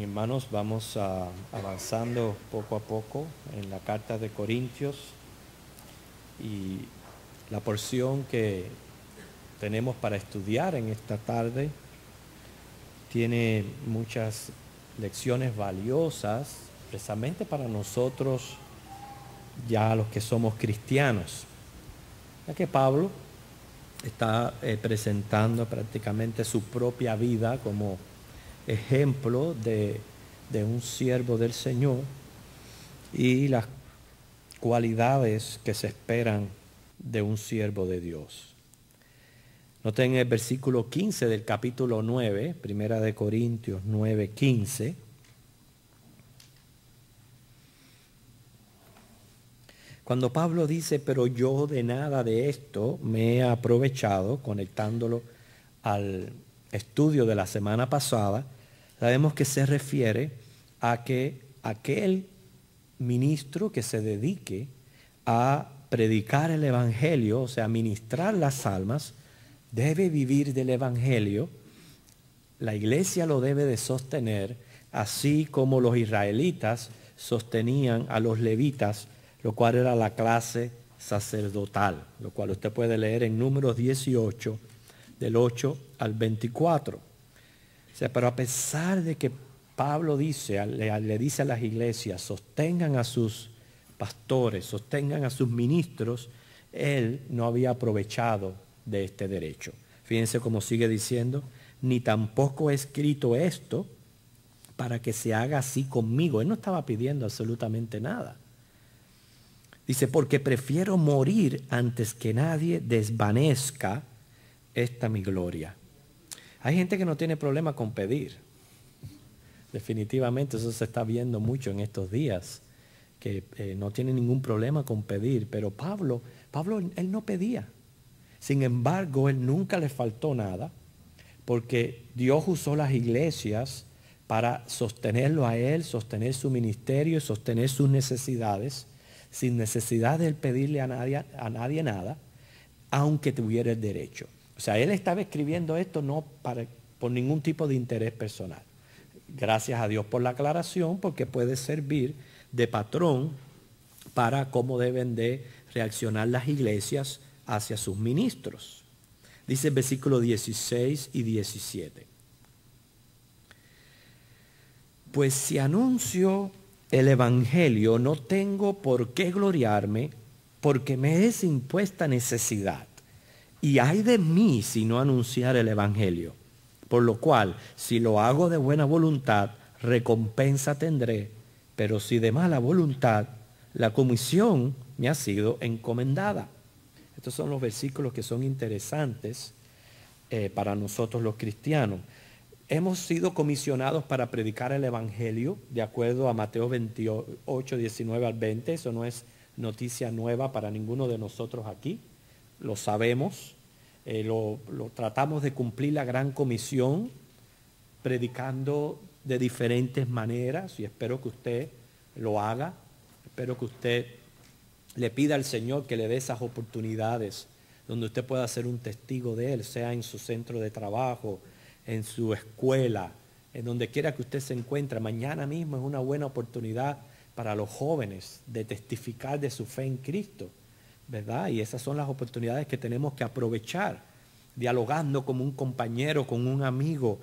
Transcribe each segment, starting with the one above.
Hermanos, vamos avanzando poco a poco en la carta de Corintios y la porción que tenemos para estudiar en esta tarde tiene muchas lecciones valiosas precisamente para nosotros ya los que somos cristianos, ya que Pablo está presentando prácticamente su propia vida como ejemplo de un siervo del Señor y las cualidades que se esperan de un siervo de Dios. Noten el versículo 15 del capítulo 9, Primera de Corintios 9, 15. Cuando Pablo dice, pero yo de nada de esto me he aprovechado, conectándolo al estudio de la semana pasada, sabemos que se refiere a que aquel ministro que se dedique a predicar el Evangelio, o sea, ministrar las almas, debe vivir del Evangelio. La iglesia lo debe de sostener, así como los israelitas sostenían a los levitas, lo cual era la clase sacerdotal, lo cual usted puede leer en Números 18, del 8 al 24. O sea, pero a pesar de que Pablo dice, le dice a las iglesias, sostengan a sus pastores, sostengan a sus ministros, él no había aprovechado de este derecho. Fíjense cómo sigue diciendo, ni tampoco he escrito esto para que se haga así conmigo. Él no estaba pidiendo absolutamente nada. Dice, porque prefiero morir antes que nadie desvanezca esta mi gloria. Hay gente que no tiene problema con pedir. Definitivamente eso se está viendo mucho en estos días, que no tiene ningún problema con pedir. Pero Pablo, él no pedía. Sin embargo, él nunca le faltó nada, porque Dios usó las iglesias para sostenerlo a él, sostener su ministerio, sostener sus necesidades, sin necesidad de él pedirle a nadie nada, aunque tuviera el derecho. O sea, él estaba escribiendo esto no por ningún tipo de interés personal. Gracias a Dios por la aclaración, porque puede servir de patrón para cómo deben de reaccionar las iglesias hacia sus ministros. Dice el versículo 16 y 17. Pues si anuncio el Evangelio, no tengo por qué gloriarme, porque me es impuesta necesidad. Y ay de mí si no anunciar el Evangelio. Por lo cual, si lo hago de buena voluntad, recompensa tendré. Pero si de mala voluntad, la comisión me ha sido encomendada. Estos son los versículos que son interesantes para nosotros los cristianos. Hemos sido comisionados para predicar el Evangelio, de acuerdo a Mateo 28, 19 al 20. Eso no es noticia nueva para ninguno de nosotros aquí. Lo sabemos, lo tratamos de cumplir la gran comisión, predicando de diferentes maneras, y espero que usted lo haga. Espero que usted le pida al Señor que le dé esas oportunidades donde usted pueda ser un testigo de Él, sea en su centro de trabajo, en su escuela, en donde quiera que usted se encuentre. Mañana mismo es una buena oportunidad para los jóvenes de testificar de su fe en Cristo, ¿verdad? Y esas son las oportunidades que tenemos que aprovechar, dialogando como un compañero, con un amigo,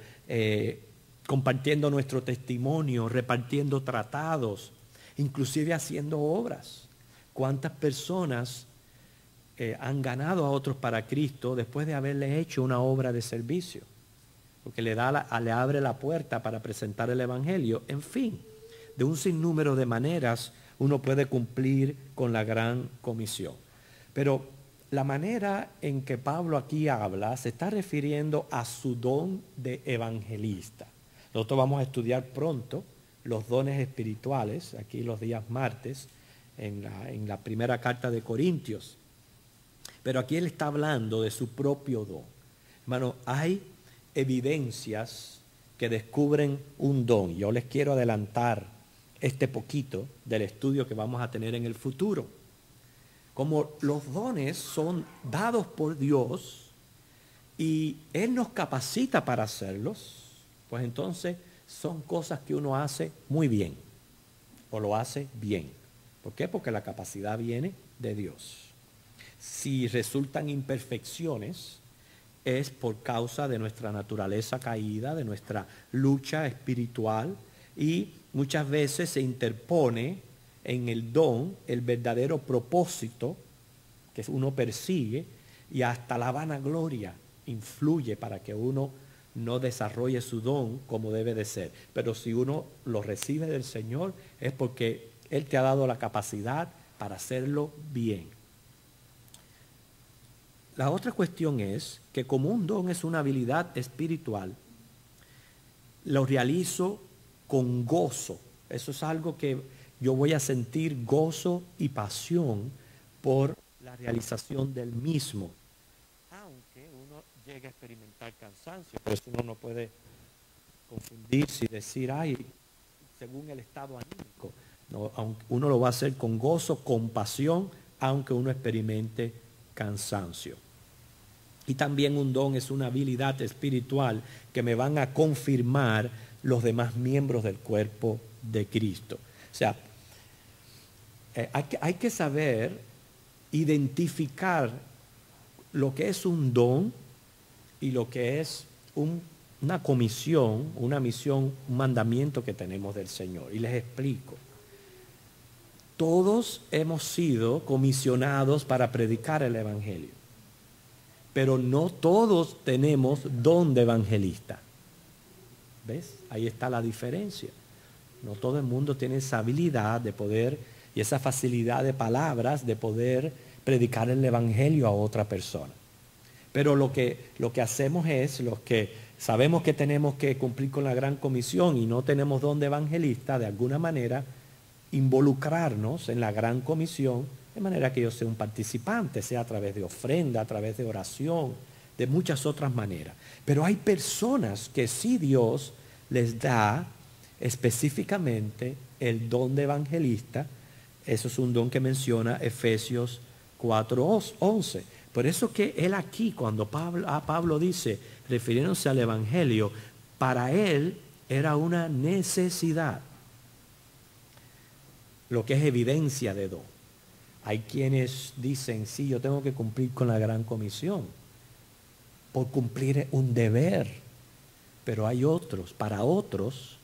compartiendo nuestro testimonio, repartiendo tratados, inclusive haciendo obras. ¿Cuántas personas han ganado a otros para Cristo después de haberle hecho una obra de servicio? Porque le abre la puerta para presentar el Evangelio. En fin, de un sinnúmero de maneras uno puede cumplir con la gran comisión. Pero la manera en que Pablo aquí habla se está refiriendo a su don de evangelista. Nosotros vamos a estudiar pronto los dones espirituales, aquí los días martes, en la primera carta de Corintios. Pero aquí él está hablando de su propio don. Hermano, hay evidencias que descubren un don. Yo les quiero adelantar este poquito del estudio que vamos a tener en el futuro. Como los dones son dados por Dios y Él nos capacita para hacerlos, pues entonces son cosas que uno hace muy bien o lo hace bien. ¿Por qué? Porque la capacidad viene de Dios. Si resultan imperfecciones, es por causa de nuestra naturaleza caída, de nuestra lucha espiritual, y muchas veces se interpone en el don el verdadero propósito que uno persigue, y hasta la vanagloria influye para que uno no desarrolle su don como debe de ser. Pero si uno lo recibe del Señor, es porque Él te ha dado la capacidad para hacerlo bien. La otra cuestión es que como un don es una habilidad espiritual, lo realizo con gozo. Eso es algo que yo voy a sentir gozo y pasión por la realización del mismo. Aunque uno llegue a experimentar cansancio, pero eso uno no puede confundirse y decir, ay, según el estado anímico. No, uno lo va a hacer con gozo, con pasión, aunque uno experimente cansancio. Y también un don es una habilidad espiritual que me van a confirmar los demás miembros del cuerpo de Cristo. O sea, hay que saber identificar lo que es un don y lo que es una comisión, una misión, un mandamiento que tenemos del Señor. Y les explico. Todos hemos sido comisionados para predicar el Evangelio, pero no todos tenemos don de evangelista. ¿Ves? Ahí está la diferencia. No todo el mundo tiene esa habilidad de poder y esa facilidad de palabras de poder predicar el Evangelio a otra persona. Pero lo que hacemos es, los que sabemos que tenemos que cumplir con la gran comisión y no tenemos don de evangelista, de alguna manera involucrarnos en la gran comisión, de manera que yo sea un participante, sea a través de ofrenda, a través de oración, de muchas otras maneras. Pero hay personas que sí Dios les da específicamente el don de evangelista. Eso es un don que menciona Efesios 4:11. Por eso que él aquí, cuando Pablo dice, refiriéndose al Evangelio, para él era una necesidad, lo que es evidencia de don. Hay quienes dicen, sí, yo tengo que cumplir con la gran comisión, por cumplir un deber. Pero hay otros, para otros,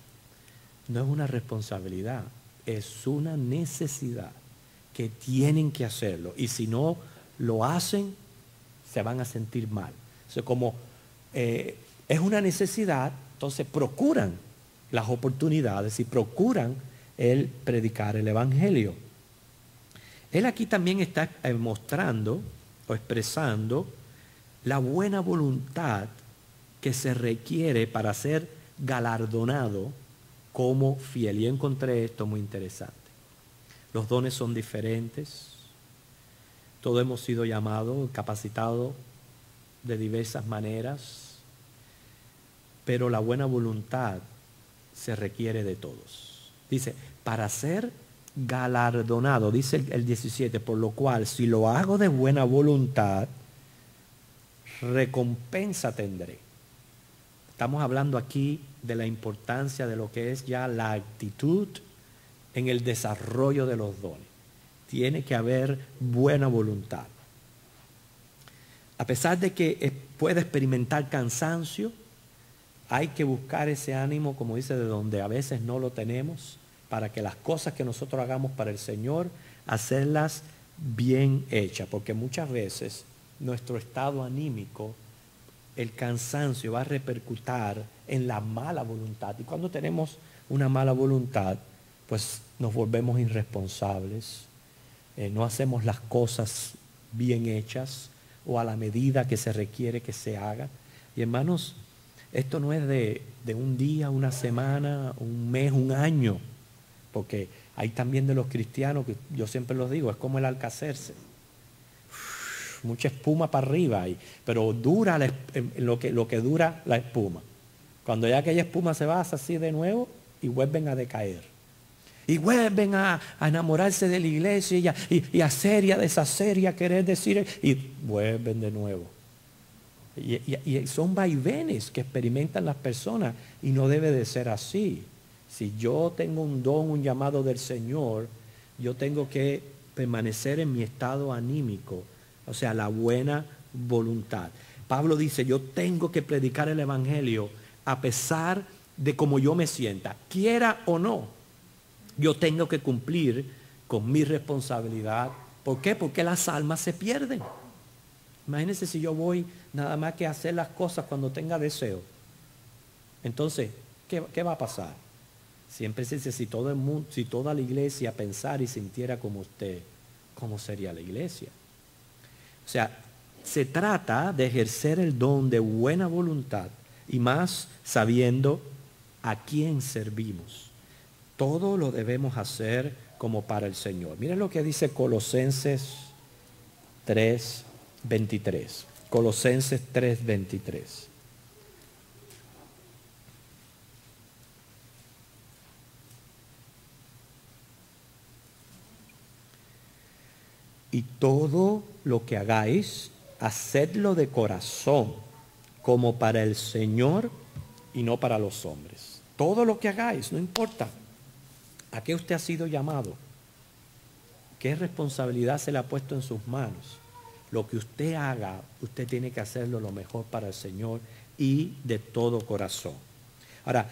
no es una responsabilidad, es una necesidad, que tienen que hacerlo. Y si no lo hacen, se van a sentir mal. O sea, como es una necesidad, entonces procuran las oportunidades y procuran el predicar el Evangelio. Él aquí también está mostrando o expresando la buena voluntad que se requiere para ser galardonado como fiel. Y encontré esto muy interesante. Los dones son diferentes. Todos hemos sido llamados, capacitados de diversas maneras, pero la buena voluntad se requiere de todos. Dice, para ser galardonado, dice el 17, por lo cual si lo hago de buena voluntad, recompensa tendré. Estamos hablando aquí de la importancia de lo que es ya la actitud en el desarrollo de los dones. Tiene que haber buena voluntad. A pesar de que puede experimentar cansancio, hay que buscar ese ánimo, como dice, de donde a veces no lo tenemos, para que las cosas que nosotros hagamos para el Señor, hacerlas bien hechas, porque muchas veces nuestro estado anímico, el cansancio va a repercutir en la mala voluntad. Y cuando tenemos una mala voluntad, pues nos volvemos irresponsables, no hacemos las cosas bien hechas o a la medida que se requiere que se haga. Y hermanos, esto no es de un día, una semana, un mes, un año, porque hay también de los cristianos, que yo siempre los digo, es como el Alcacerse. Mucha espuma para arriba, pero dura lo que dura la espuma. Cuando ya aquella espuma se va, hace así de nuevo y vuelven a decaer. Y vuelven a enamorarse de la iglesia y a hacer y a deshacer y a querer decir, y vuelven de nuevo. Y son vaivenes que experimentan las personas y no debe de ser así. Si yo tengo un don, un llamado del Señor, yo tengo que permanecer en mi estado anímico, o sea, la buena voluntad. Pablo dice, yo tengo que predicar el Evangelio a pesar de cómo yo me sienta, quiera o no. Yo tengo que cumplir con mi responsabilidad. ¿Por qué? Porque las almas se pierden. Imagínense si yo voy nada más que a hacer las cosas cuando tenga deseo. Entonces, ¿qué va a pasar? Siempre se dice, si todo el mundo, si toda la iglesia pensara y sintiera como usted, ¿cómo sería la iglesia? O sea, se trata de ejercer el don de buena voluntad y más sabiendo a quién servimos. Todo lo debemos hacer como para el Señor. Miren lo que dice Colosenses 3:23. Colosenses 3:23. Y todo lo que hagáis, hacedlo de corazón, como para el Señor y no para los hombres. Todo lo que hagáis, no importa a qué usted ha sido llamado, qué responsabilidad se le ha puesto en sus manos. Lo que usted haga, usted tiene que hacerlo lo mejor para el Señor y de todo corazón. Ahora,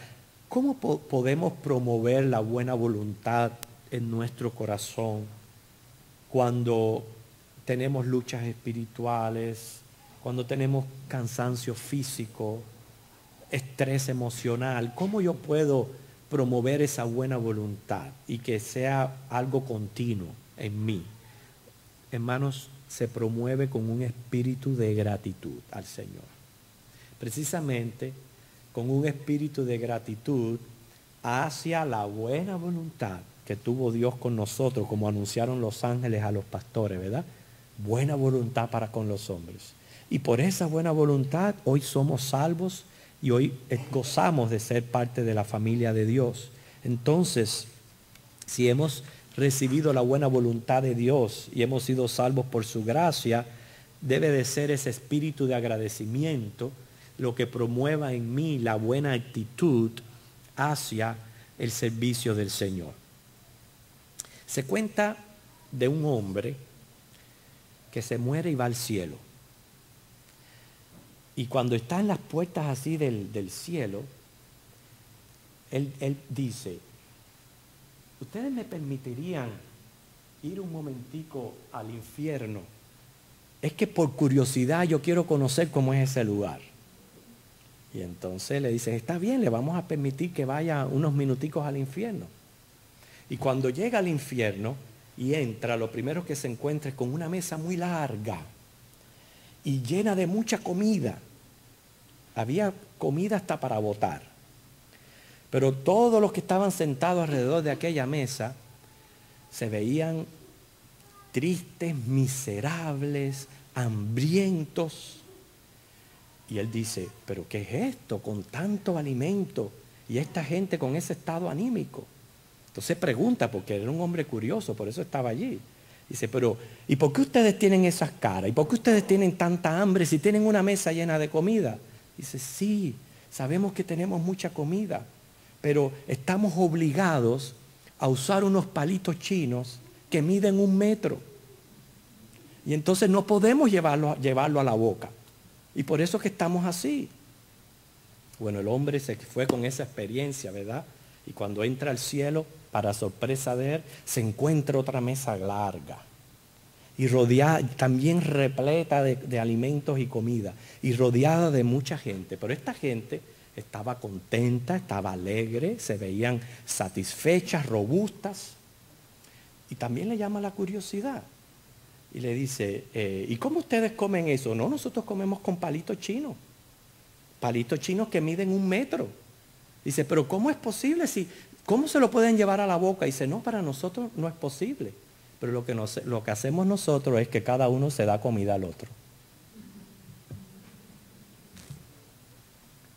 ¿cómo podemos promover la buena voluntad en nuestro corazón cuando tenemos luchas espirituales, cuando tenemos cansancio físico, estrés emocional? ¿Cómo yo puedo promover esa buena voluntad y que sea algo continuo en mí? Hermanos, se promueve con un espíritu de gratitud al Señor. Precisamente con un espíritu de gratitud hacia la buena voluntad que tuvo Dios con nosotros, como anunciaron los ángeles a los pastores, ¿verdad? Buena voluntad para con los hombres. Y por esa buena voluntad hoy somos salvos y hoy gozamos de ser parte de la familia de Dios. Entonces, si hemos recibido la buena voluntad de Dios y hemos sido salvos por su gracia, debe de ser ese espíritu de agradecimiento lo que promueva en mí la buena actitud hacia el servicio del Señor. Se cuenta de un hombre que se muere y va al cielo. Y cuando está en las puertas así del cielo, él dice, ¿ustedes me permitirían ir un momentico al infierno? Es que por curiosidad yo quiero conocer cómo es ese lugar. Y entonces le dicen, está bien, le vamos a permitir que vaya unos minuticos al infierno. Y cuando llega al infierno y entra, lo primero que se encuentra es con una mesa muy larga y llena de mucha comida. Había comida hasta para botar. Pero todos los que estaban sentados alrededor de aquella mesa se veían tristes, miserables, hambrientos. Y él dice, ¿pero qué es esto con tanto alimento y esta gente con ese estado anímico? Entonces pregunta, porque era un hombre curioso, por eso estaba allí. Dice, pero ¿y por qué ustedes tienen esas caras? ¿Y por qué ustedes tienen tanta hambre si tienen una mesa llena de comida? Dice, sí, sabemos que tenemos mucha comida, pero estamos obligados a usar unos palitos chinos que miden 1 metro. Y entonces no podemos llevarlo a la boca. Y por eso es que estamos así. Bueno, el hombre se fue con esa experiencia, ¿verdad? Y cuando entra al cielo, para sorpresa de él, se encuentra otra mesa larga. Y rodeada, también repleta de alimentos y comida. Y rodeada de mucha gente. Pero esta gente estaba contenta, estaba alegre, se veían satisfechas, robustas. Y también le llama la curiosidad. Y le dice, ¿y cómo ustedes comen eso? No, nosotros comemos con palitos chinos. Palitos chinos que miden 1 metro. Dice, pero ¿cómo es posible? ¿Cómo se lo pueden llevar a la boca? Dice, no, para nosotros no es posible. Pero lo que hacemos nosotros es que cada uno se da comida al otro.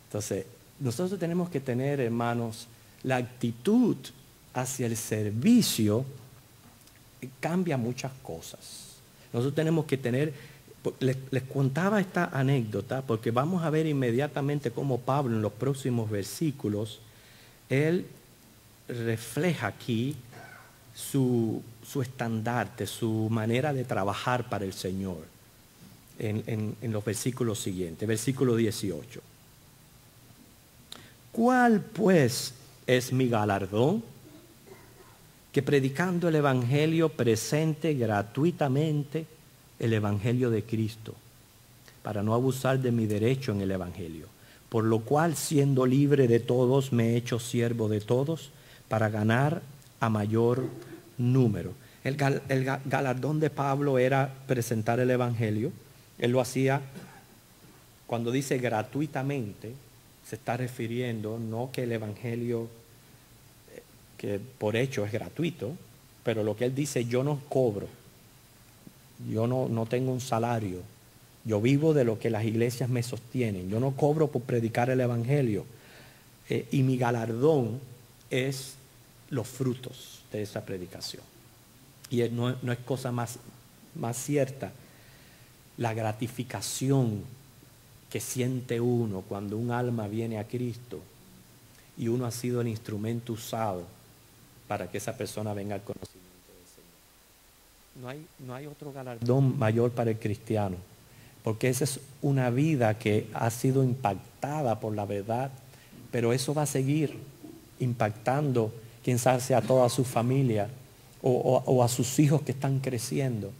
Entonces, nosotros tenemos que tener, hermanos, la actitud hacia el servicio cambia muchas cosas. Nosotros tenemos que tener Les contaba esta anécdota porque vamos a ver inmediatamente cómo Pablo en los próximos versículos, él refleja aquí su estandarte, su manera de trabajar para el Señor en los versículos siguientes. Versículo 18. ¿Cuál pues es mi galardón? Que predicando el Evangelio presente gratuitamente el Evangelio de Cristo, para no abusar de mi derecho en el Evangelio. Por lo cual, siendo libre de todos, me he hecho siervo de todos, para ganar a mayor número. El galardón de Pablo era presentar el Evangelio. Él lo hacía, cuando dice gratuitamente, se está refiriendo no que el Evangelio, que por hecho es gratuito, pero lo que él dice, yo no cobro, yo no tengo un salario, yo vivo de lo que las iglesias me sostienen, yo no cobro por predicar el Evangelio, y mi galardón es los frutos de esa predicación. Y no es cosa más cierta la gratificación que siente uno cuando un alma viene a Cristo y uno ha sido el instrumento usado para que esa persona venga al conocimiento del Señor. No hay otro galardón mayor para el cristiano, porque esa es una vida que ha sido impactada por la verdad, pero eso va a seguir impactando, quién sabe, a toda su familia o a sus hijos que están creciendo,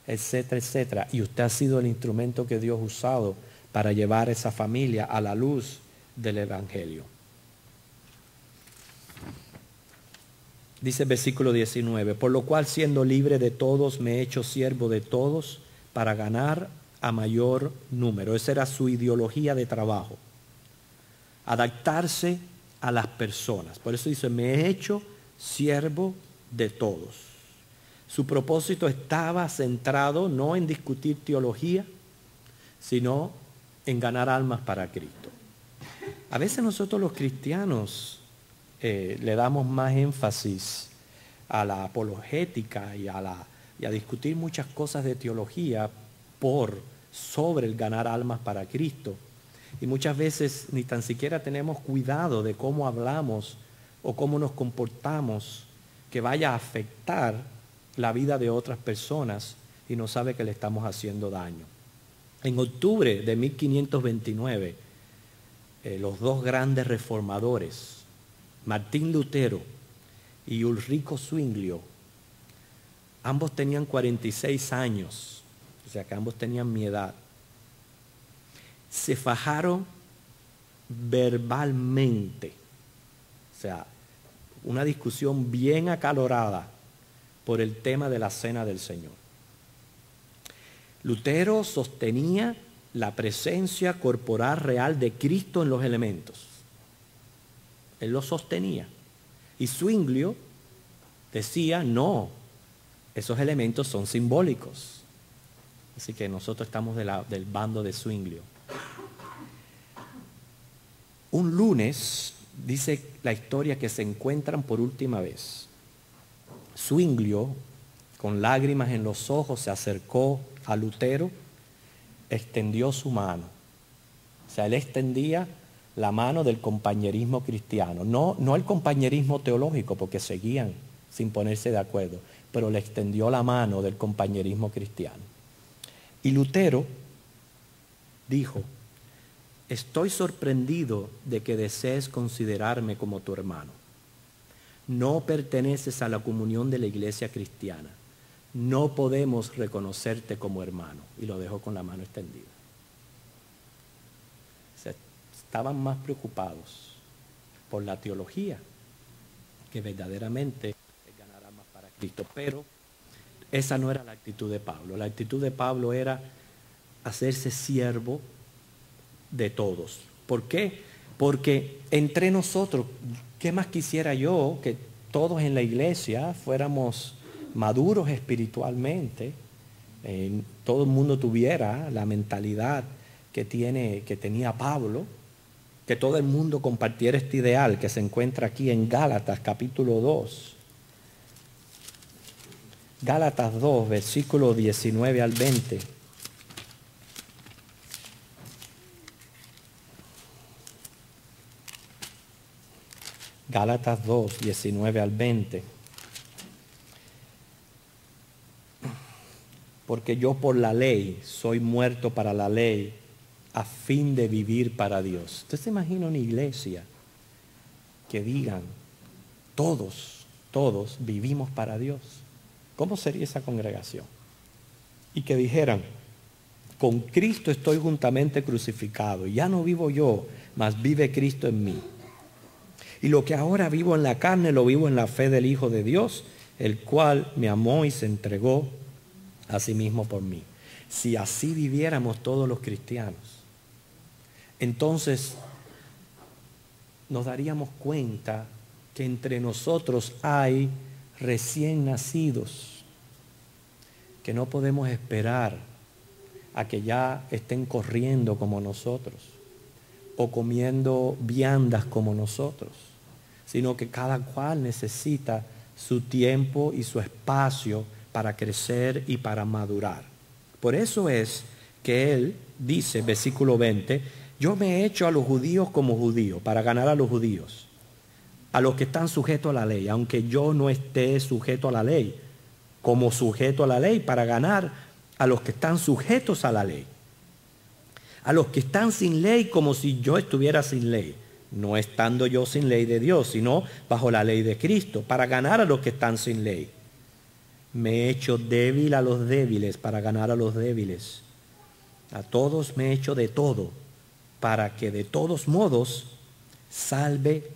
etcétera, etcétera. Y usted ha sido el instrumento que Dios ha usado para llevar esa familia a la luz del Evangelio. Dice el versículo 19, por lo cual siendo libre de todos me he hecho siervo de todos para ganar a mayor número. Esa era su ideología de trabajo. Adaptarse a las personas. Por eso dice, me he hecho siervo de todos. Su propósito estaba centrado no en discutir teología, sino en ganar almas para Cristo. A veces nosotros los cristianos le damos más énfasis a la apologética y a discutir muchas cosas de teología sobre el ganar almas para Cristo. Y muchas veces ni tan siquiera tenemos cuidado de cómo hablamos o cómo nos comportamos que vaya a afectar la vida de otras personas y no sabe que le estamos haciendo daño. En octubre de 1529, los dos grandes reformadores, Martín Lutero y Ulrico Zwinglio, ambos tenían 46 años, o sea que ambos tenían mi edad. Se fajaron verbalmente, o sea, una discusión bien acalorada por el tema de la cena del Señor. Lutero sostenía la presencia corporal real de Cristo en los elementos. Él lo sostenía. Y Zwinglio decía, no, esos elementos son simbólicos. Así que nosotros estamos del bando de Zwinglio. Un lunes, dice la historia, que se encuentran por última vez. Zwinglio, con lágrimas en los ojos, se acercó a Lutero, extendió su mano. O sea, él extendía la mano del compañerismo cristiano, no el compañerismo teológico, porque seguían sin ponerse de acuerdo, pero le extendió la mano del compañerismo cristiano. Y Lutero dijo, estoy sorprendido de que desees considerarme como tu hermano. No perteneces a la comunión de la iglesia cristiana. No podemos reconocerte como hermano. Y lo dejó con la mano extendida. O sea, estaban más preocupados por la teología que verdaderamente ganar almas para Cristo. Pero esa no era la actitud de Pablo. La actitud de Pablo era hacerse siervo de todos. ¿Por qué? Porque entre nosotros, ¿qué más quisiera yo que todos en la iglesia fuéramos maduros espiritualmente? Todo el mundo tuviera la mentalidad que tenía Pablo, que todo el mundo compartiera este ideal que se encuentra aquí en Gálatas capítulo 2. Gálatas 2, versículo 19 al 20. Gálatas 2, 19 al 20. Porque yo por la ley soy muerto para la ley a fin de vivir para Dios. ¿Usted se imagina una iglesia que digan, todos vivimos para Dios? ¿Cómo sería esa congregación? Y que dijeran, con Cristo estoy juntamente crucificado, ya no vivo yo, mas vive Cristo en mí. Y lo que ahora vivo en la carne, lo vivo en la fe del Hijo de Dios, el cual me amó y se entregó a sí mismo por mí. Si así viviéramos todos los cristianos, entonces nos daríamos cuenta que entre nosotros hay recién nacidos, que no podemos esperar a que ya estén corriendo como nosotros o comiendo viandas como nosotros, sino que cada cual necesita su tiempo y su espacio para crecer y para madurar. Por eso es que él dice, versículo 20, yo me he hecho a los judíos como judío, para ganar a los judíos, a los que están sujetos a la ley, aunque yo no esté sujeto a la ley, como sujeto a la ley, para ganar a los que están sujetos a la ley, a los que están sin ley como si yo estuviera sin ley, no estando yo sin ley de Dios, sino bajo la ley de Cristo, para ganar a los que están sin ley. Me he hecho débil a los débiles para ganar a los débiles. A todos me he hecho de todo, para que de todos modos salve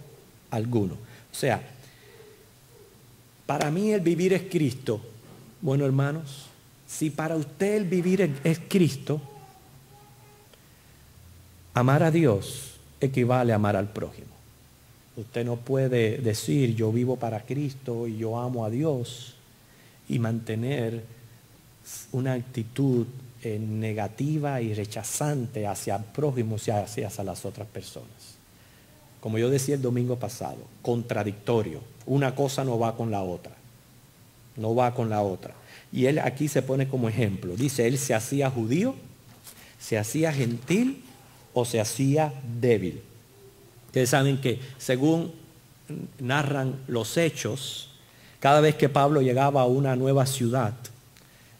alguno. O sea, para mí el vivir es Cristo. Bueno, hermanos, si para usted el vivir es Cristo, amar a Dios equivale a amar al prójimo. Usted no puede decir yo vivo para Cristo y yo amo a Dios y mantener una actitud negativa y rechazante hacia el prójimo y hacia las otras personas. Como yo decía el domingo pasado, contradictorio. Una cosa no va con la otra. No va con la otra. Y él aquí se pone como ejemplo. Dice, él se hacía judío, se hacía gentil o se hacía débil. Ustedes saben que según narran los hechos, cada vez que Pablo llegaba a una nueva ciudad,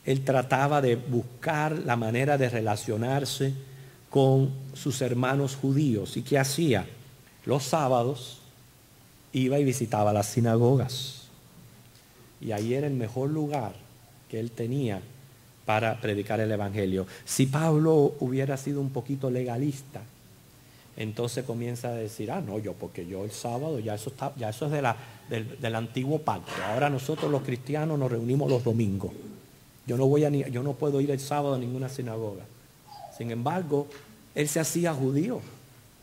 él trataba de buscar la manera de relacionarse con sus hermanos judíos. ¿Y qué hacía? Los sábados iba y visitaba las sinagogas. Y ahí era el mejor lugar que él tenía para predicar el evangelio. Si Pablo hubiera sido un poquito legalista, entonces comienza a decir, no, porque yo el sábado, ya eso es del antiguo pacto. Ahora nosotros los cristianos nos reunimos los domingos. Yo no puedo ir el sábado a ninguna sinagoga. Sin embargo, él se hacía judío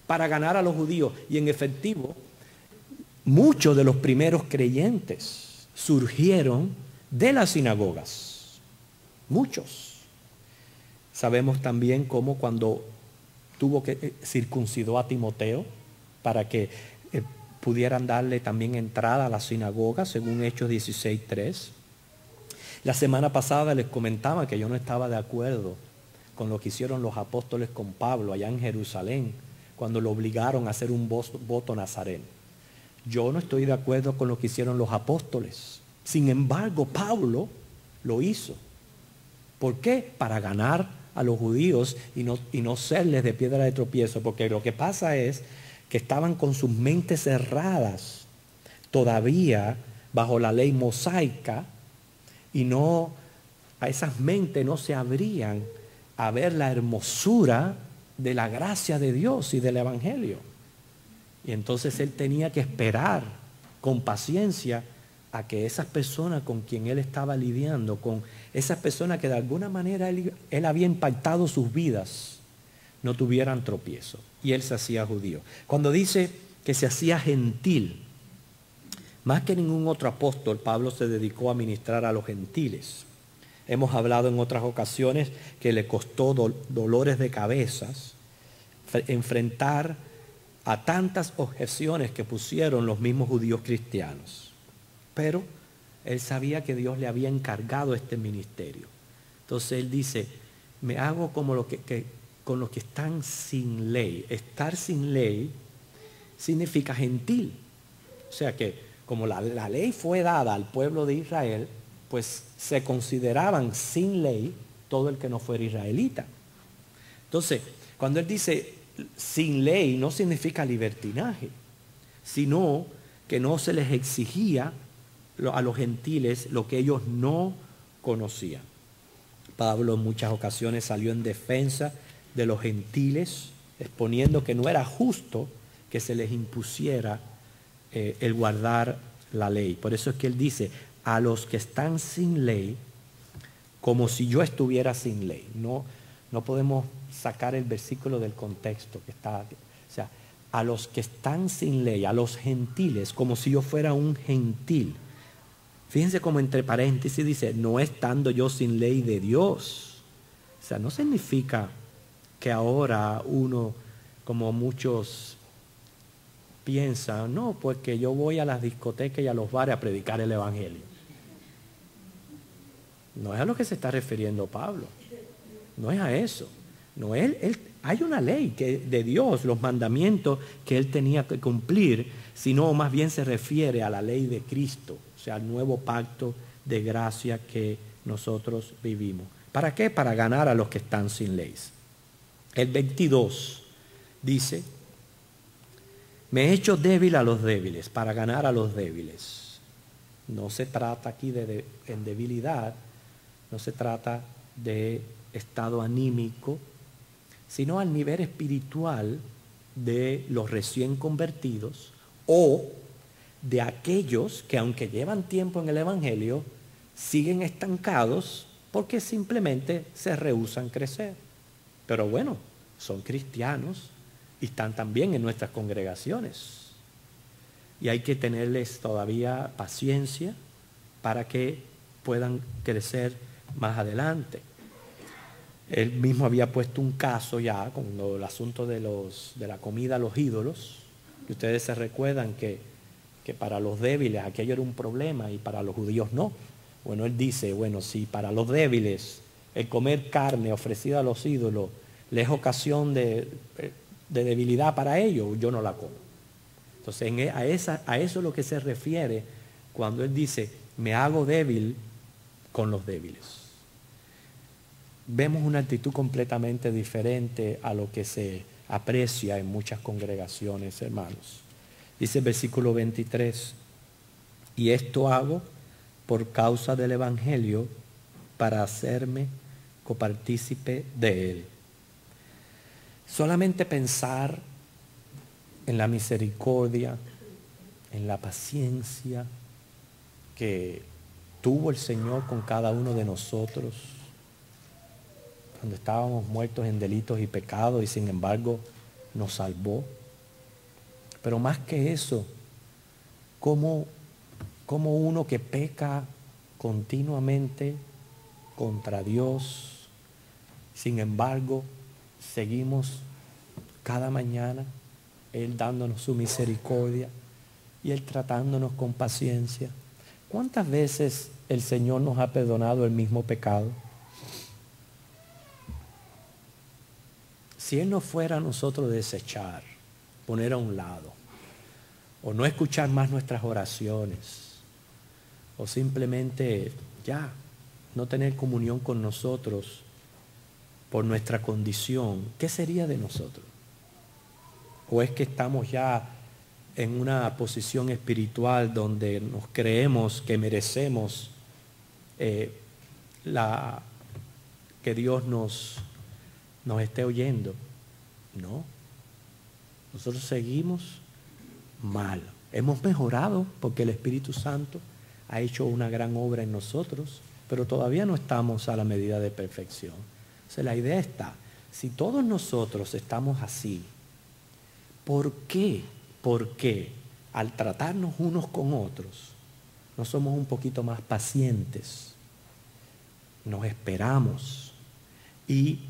para ganar a los judíos. Y en efectivo, muchos de los primeros creyentes surgieron de las sinagogas. Muchos. Sabemos también cómo cuando circuncidó a Timoteo para que pudieran darle también entrada a la sinagoga, según Hechos 16:3. La semana pasada les comentaba que yo no estaba de acuerdo con lo que hicieron los apóstoles con Pablo allá en Jerusalén, cuando lo obligaron a hacer un voto nazareno. Yo no estoy de acuerdo con lo que hicieron los apóstoles. Sin embargo, Pablo lo hizo. ¿Por qué? Para ganar a los judíos y no serles de piedra de tropiezo, porque lo que pasa es que estaban con sus mentes cerradas todavía bajo la ley mosaica y a esas mentes no se abrían a ver la hermosura de la gracia de Dios y del evangelio. Y entonces él tenía que esperar con paciencia a que esas personas con quien él estaba lidiando, con esas personas que de alguna manera él había impactado sus vidas, no tuvieran tropiezo. Y él se hacía judío. Cuando dice que se hacía gentil, más que ningún otro apóstol, Pablo se dedicó a ministrar a los gentiles. Hemos hablado en otras ocasiones que le costó dolores de cabezas enfrentar a tantas objeciones que pusieron los mismos judíos cristianos. Pero él sabía que Dios le había encargado este ministerio. Entonces él dice, me hago como con los que están sin ley. Estar sin ley significa gentil. sea que como la ley fue dada al pueblo de Israel, pues se consideraban sin ley todo el que no fuera israelita. Entonces, cuando él dice sin ley, no significa libertinaje, sino que no se les exigía a los gentiles lo que ellos no conocían. Pablo en muchas ocasiones salió en defensa de los gentiles, exponiendo que no era justo que se les impusiera el guardar la ley. Por eso es que él dice, a los que están sin ley, como si yo estuviera sin ley. No podemos sacar el versículo del contexto que está. O sea, a los que están sin ley, a los gentiles, como si yo fuera un gentil. Fíjense como entre paréntesis dice, no estando yo sin ley de Dios. O sea, no significa que ahora uno, como muchos piensan, no, pues que yo voy a las discotecas y a los bares a predicar el evangelio. No es a lo que se está refiriendo Pablo. No es a eso. No, hay una ley de Dios, los mandamientos que él tenía que cumplir, sino más bien se refiere a la ley de Cristo, o sea, al nuevo pacto de gracia que nosotros vivimos. ¿Para qué? Para ganar a los que están sin leyes. El 22 dice, me he hecho débil a los débiles, para ganar a los débiles. No se trata aquí en debilidad, no se trata de estado anímico, sino al nivel espiritual de los recién convertidos o de aquellos que aunque llevan tiempo en el evangelio, siguen estancados porque simplemente se rehúsan crecer. Pero bueno, son cristianos y están también en nuestras congregaciones. Y hay que tenerles todavía paciencia para que puedan crecer más adelante. Él mismo había puesto un caso ya con el asunto de la comida a los ídolos. Y ustedes se recuerdan que para los débiles aquello era un problema y para los judíos no. Bueno, él dice, bueno, si para los débiles el comer carne ofrecida a los ídolos les es ocasión de debilidad para ellos, yo no la como. Entonces a eso es lo que se refiere cuando él dice, me hago débil con los débiles. Vemos una actitud completamente diferente a lo que se aprecia en muchas congregaciones, hermanos. Dice el versículo 23, y esto hago por causa del evangelio para hacerme copartícipe de él. Solamente pensar en la misericordia, en la paciencia que tuvo el Señor con cada uno de nosotros, cuando estábamos muertos en delitos y pecados y sin embargo nos salvó. Pero más que eso, como uno que peca continuamente contra Dios, sin embargo seguimos cada mañana Él dándonos su misericordia y Él tratándonos con paciencia. ¿Cuántas veces el Señor nos ha perdonado el mismo pecado? Si Él no fuera a nosotros desechar, poner a un lado, o no escuchar más nuestras oraciones, o simplemente ya no tener comunión con nosotros por nuestra condición, ¿qué sería de nosotros? ¿O es que estamos ya en una posición espiritual donde nos creemos que merecemos que Dios nos esté oyendo? No. Nosotros seguimos mal. Hemos mejorado porque el Espíritu Santo ha hecho una gran obra en nosotros, pero todavía no estamos a la medida de perfección. O sea, la idea está, si todos nosotros estamos así, ¿por qué al tratarnos unos con otros no somos un poquito más pacientes? Nos esperamos y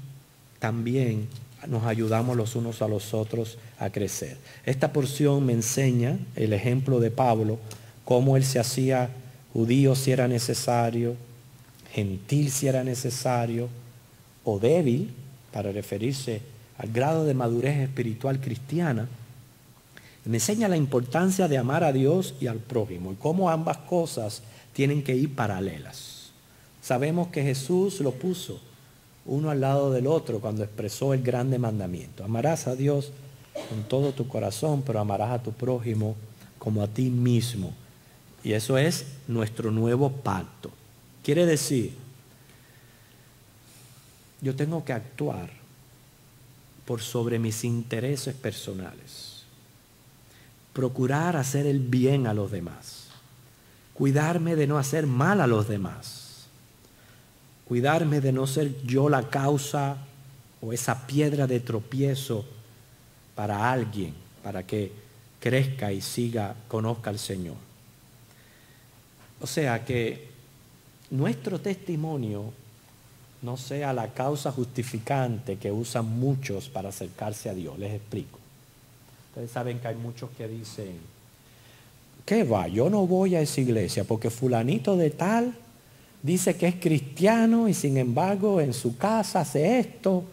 también nos ayudamos los unos a los otros a crecer. Esta porción me enseña el ejemplo de Pablo, cómo él se hacía judío si era necesario, gentil si era necesario, o débil, para referirse al grado de madurez espiritual cristiana, Me enseña la importancia de amar a Dios y al prójimo y cómo ambas cosas tienen que ir paralelas. Sabemos que Jesús lo puso uno al lado del otro cuando expresó el grande mandamiento. Amarás a Dios con todo tu corazón, pero amarás a tu prójimo como a ti mismo. Y eso es nuestro nuevo pacto. Quiere decir, yo tengo que actuar por sobre mis intereses personales. Procurar hacer el bien a los demás. Cuidarme de no hacer mal a los demás. Cuidarme de no ser yo la causa o esa piedra de tropiezo para alguien, para que crezca y conozca al Señor. O sea, que nuestro testimonio no sea la causa justificante que usan muchos para acercarse a Dios. Les explico. Ustedes saben que hay muchos que dicen, ¿qué va? Yo no voy a esa iglesia porque fulanito de tal dice que es cristiano y sin embargo en su casa hace esto,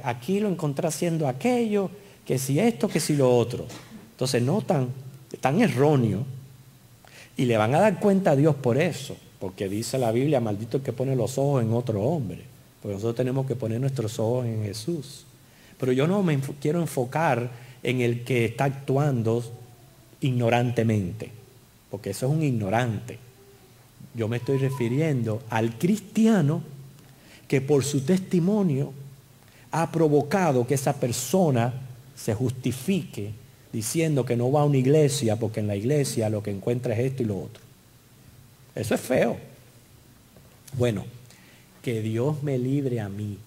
aquí lo encontré haciendo aquello, que si esto, que si lo otro. Entonces no tan erróneo y le van a dar cuenta a Dios por eso, porque dice la Biblia, maldito el que pone los ojos en otro hombre, porque nosotros tenemos que poner nuestros ojos en Jesús. Pero yo no me quiero enfocar en el que está actuando ignorantemente, porque eso es un ignorante. Yo me estoy refiriendo al cristiano que por su testimonio ha provocado que esa persona se justifique diciendo que no va a una iglesia porque en la iglesia lo que encuentra es esto y lo otro. Eso es feo. Bueno, que Dios me libre a mí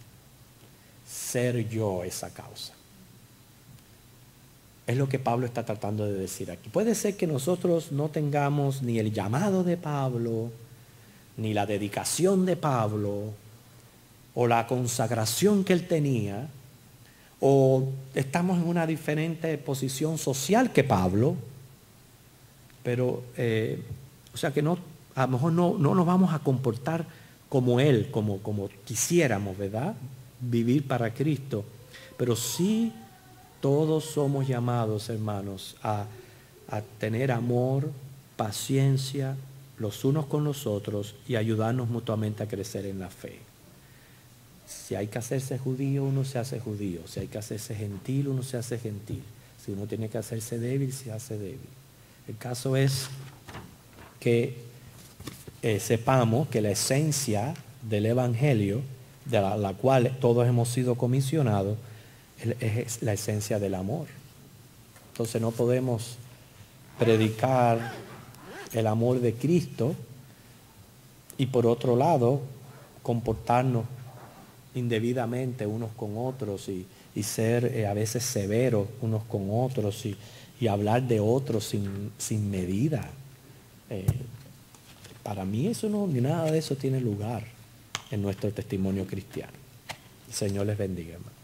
ser yo esa causa. Es lo que Pablo está tratando de decir aquí. Puede ser que nosotros no tengamos ni el llamado de Pablo, ni la dedicación de Pablo, o la consagración que él tenía, o estamos en una diferente posición social que Pablo, pero, o sea que no, a lo mejor no nos vamos a comportar como él, como quisiéramos, ¿verdad? Vivir para Cristo, pero sí todos somos llamados, hermanos, a tener amor, paciencia los unos con los otros y ayudarnos mutuamente a crecer en la fe. Si hay que hacerse judío, uno se hace judío. Si hay que hacerse gentil, uno se hace gentil. Si uno tiene que hacerse débil, se hace débil. El caso es que sepamos que la esencia del Evangelio, de la cual todos hemos sido comisionados, es la esencia del amor. Entonces no podemos predicar el amor de Cristo y por otro lado comportarnos indebidamente unos con otros y ser a veces severos unos con otros y hablar de otros sin medida. Para mí eso ni nada de eso tiene lugar en nuestro testimonio cristiano. El Señor les bendiga, hermano.